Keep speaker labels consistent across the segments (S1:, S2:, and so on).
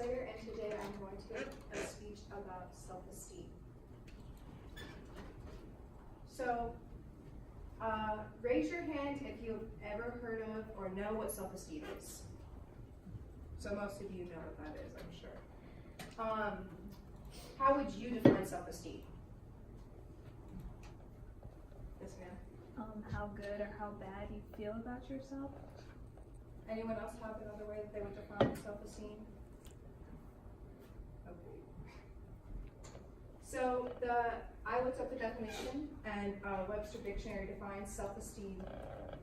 S1: Sawyer, and today I'm going to give a speech about self-esteem. So, raise your hand if you've ever heard of or know what self-esteem is. So most of you know what that is, I'm sure. How would you define self-esteem? Yes, ma'am.
S2: How good or how bad you feel about yourself.
S1: Anyone else have another way that they would define self-esteem? Okay. So I looked up the definition, and Webster Dictionary defines self-esteem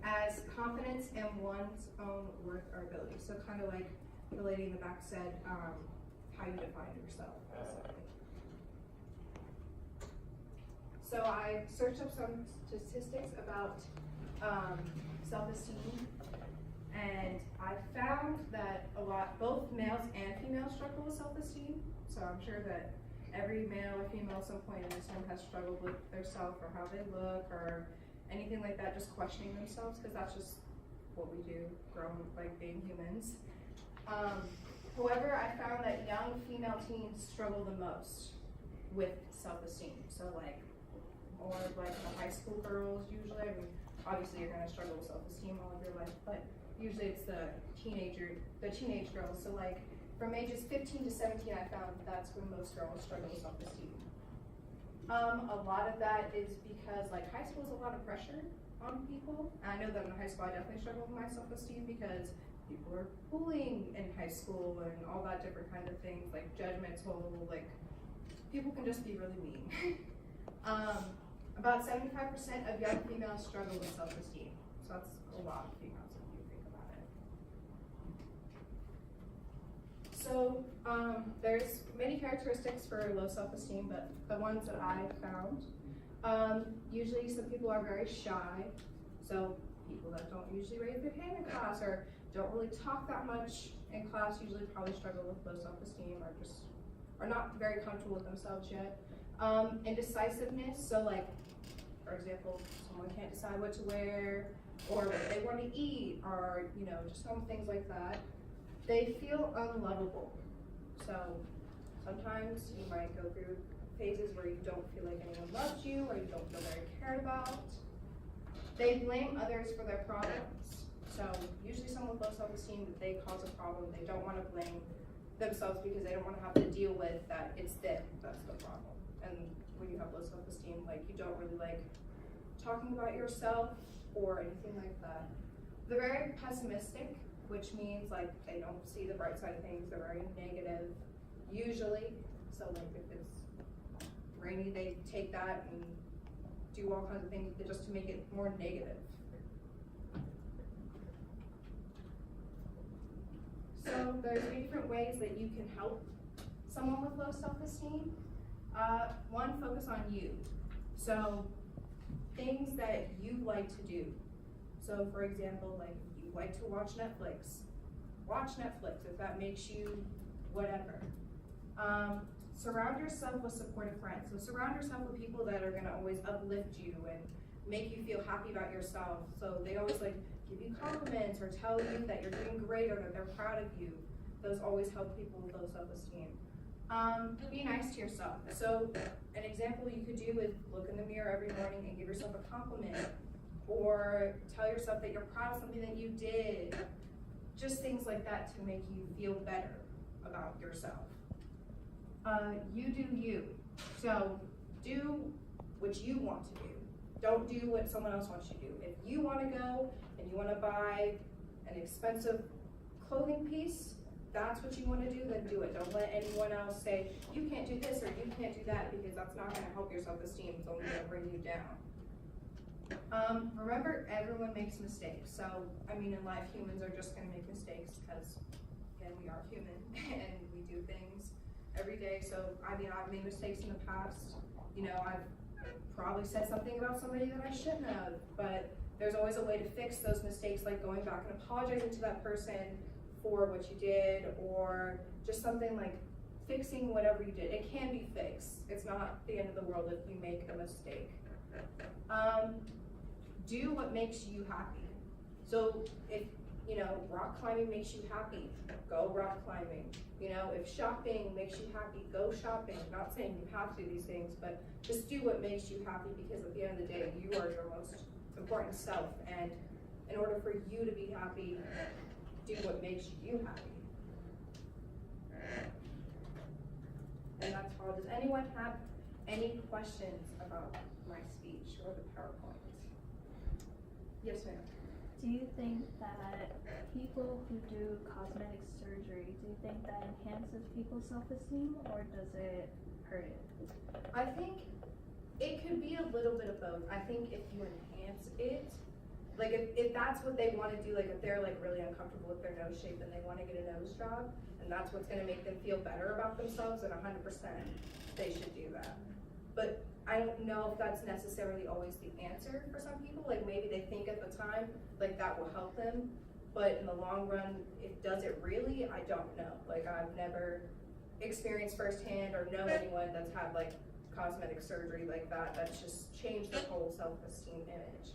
S1: as confidence in one's own worth or ability. So kind of like the lady in the back said, how you define yourself, basically. So I searched up some statistics about self-esteem, and I found that both males and females struggle with self-esteem. So I'm sure that every male or female at some point in this room has struggled with their self or how they look or anything like that, just questioning themselves, because that's just what we do, grown like being humans. However, I found that young female teens struggle the most with self-esteem. So like, or like the high school girls usually, I mean, obviously you're gonna struggle with self-esteem all of your life, but usually it's the teenage girls. So like from ages 15 to 17, I found that's when most girls struggle with self-esteem. A lot of that is because like high school is a lot of pressure on people. And I know that in high school I definitely struggled with my self-esteem because people were bullying in high school and all that different kind of things, like judgmental, like people can just be really mean. About 75% of young females struggle with self-esteem. So that's a lot of females if you think about it. So there's many characteristics for low self-esteem, but the ones that I found, usually some people are very shy. So people that don't usually raise their hand in class or don't really talk that much in class usually probably struggle with low self-esteem or just are not very comfortable with themselves yet. Indecisiveness, so like, for example, someone can't decide what to wear or what they want to eat or, just some things like that. They feel unlovable. So sometimes you might go through phases where you don't feel like anyone loves you or you don't feel very cared about. They blame others for their problems. So usually someone with low self-esteem, they cause a problem. They don't want to blame themselves because they don't want to have to deal with that it's them that's the problem. And when you have low self-esteem, like you don't really like talking about yourself or anything like that. They're very pessimistic, which means like they don't see the bright side of things. They're very negative, usually. So like if it's rainy, they take that and do all kinds of things just to make it more negative. So there's 3 different ways that you can help someone with low self-esteem. One, focus on you. So things that you like to do. So for example, like you like to watch Netflix. Watch Netflix if that makes you whatever. Surround yourself with supportive friends. So surround yourself with people that are gonna always uplift you and make you feel happy about yourself. So they always like give you compliments or tell you that you're doing great or that they're proud of you. Those always help people with low self-esteem. Be nice to yourself. So an example you could do is look in the mirror every morning and give yourself a compliment, or tell yourself that you're proud of something that you did. Just things like that to make you feel better about yourself. You do you. So do what you want to do. Don't do what someone else wants you to do. If you want to go and you want to buy an expensive clothing piece, that's what you want to do, then do it. Don't let anyone else say, you can't do this or you can't do that, because that's not going to help your self-esteem. It's only going to bring you down. Remember, everyone makes mistakes. So, I mean, in life, humans are just going to make mistakes because, again, we are human and we do things every day. So, I mean, I've made mistakes in the past. I've probably said something about somebody that I shouldn't have, but there's always a way to fix those mistakes, like going back and apologizing to that person for what you did, or just something like fixing whatever you did. It can be fixed. It's not the end of the world if you make a mistake. Do what makes you happy. So if you know, rock climbing makes you happy, go rock climbing. You know, if shopping makes you happy, go shopping. I'm not saying you have to do these things, but just do what makes you happy, because at the end of the day, you are your most important self. And in order for you to be happy, do what makes you happy. And that's all. Does anyone have any questions about my speech or the PowerPoint? Yes, ma'am.
S2: Do you think that people who do cosmetic surgery, do you think that enhances people's self-esteem or does it hurt it?
S1: I think it could be a little bit of both. I think if you enhance it, like if that's what they want to do, like if they're like really uncomfortable with their nose shape and they want to get a nose job, and that's what's going to make them feel better about themselves, then 100% they should do that. But I don't know if that's necessarily always the answer for some people. Like maybe they think at the time like that will help them, but in the long run, does it really? I don't know. Like I've never experienced firsthand or know anyone that's had like cosmetic surgery like that that's just changed their whole self-esteem image.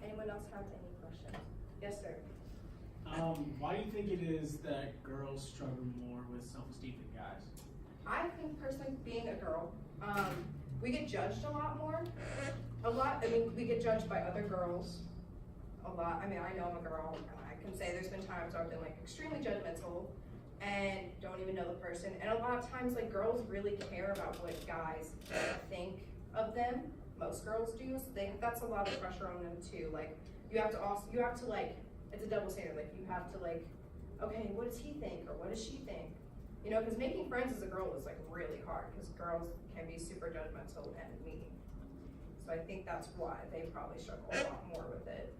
S1: Anyone else have any questions? Yes, sir.
S3: Why do you think it is that girls struggle more with self-esteem than guys?
S1: I think personally, being a girl, we get judged a lot more. I mean, we get judged by other girls a lot. I mean, I know I'm a girl, and I can say there's been times where I've been like extremely judgmental and don't even know the person. And a lot of times, like girls really care about what guys think of them. Most girls do. So that's a lot of pressure on them too. Like you have to like, it's a double standard. Like you have to like, okay, what does he think or what does she think? You know, because making friends as a girl is like really hard because girls can be super judgmental and mean. So I think that's why they probably struggle a lot more with it.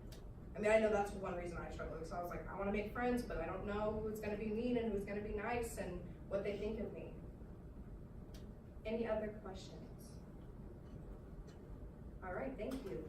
S1: I mean, I know that's one reason I struggle, because I was like, I want to make friends, but I don't know who's going to be mean and who's going to be nice and what they think of me. Any other questions? All right, thank you.